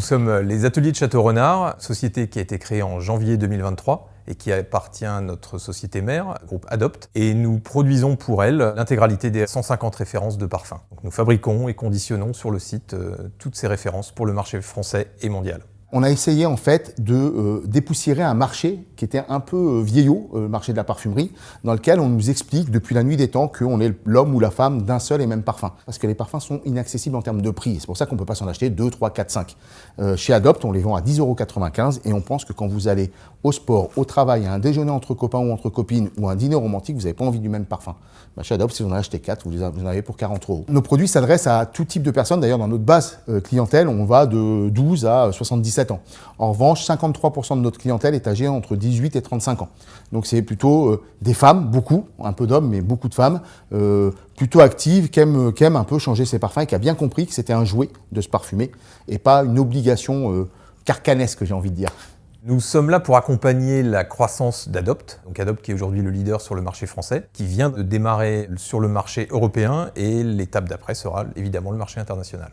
sommes les Ateliers de Château-Renard, société qui a été créée en janvier 2023 et qui appartient à notre société mère, groupe Adopt, et nous produisons pour elle l'intégralité des 150 références de parfums. Donc nous fabriquons et conditionnons sur le site toutes ces références pour le marché français et mondial. On a essayé en fait de dépoussiérer un marché qui était un peu vieillot, le marché de la parfumerie, dans lequel on nous explique depuis la nuit des temps qu'on est l'homme ou la femme d'un seul et même parfum. Parce que les parfums sont inaccessibles en termes de prix. C'est pour ça qu'on ne peut pas s'en acheter 2, 3, 4, 5. Chez Adopt, on les vend à 10,95 € et on pense que quand vous allez au sport, au travail, à un déjeuner entre copains ou entre copines ou à un dîner romantique, vous n'avez pas envie du même parfum. Chez Adopt, si vous en achetez 4, vous en avez pour 40 €. Nos produits s'adressent à tout type de personnes. D'ailleurs, dans notre base clientèle, on va de 12 à 77 ans. En revanche, 53% de notre clientèle est âgée entre 18 et 35 ans. Donc c'est plutôt des femmes, beaucoup, un peu d'hommes, mais beaucoup de femmes, plutôt actives, qui aiment un peu changer ses parfums et qui a bien compris que c'était un jouet de se parfumer et pas une obligation carcanesque, j'ai envie de dire. Nous sommes là pour accompagner la croissance d'Adopt, donc Adopt qui est aujourd'hui le leader sur le marché français, qui vient de démarrer sur le marché européen et l'étape d'après sera évidemment le marché international.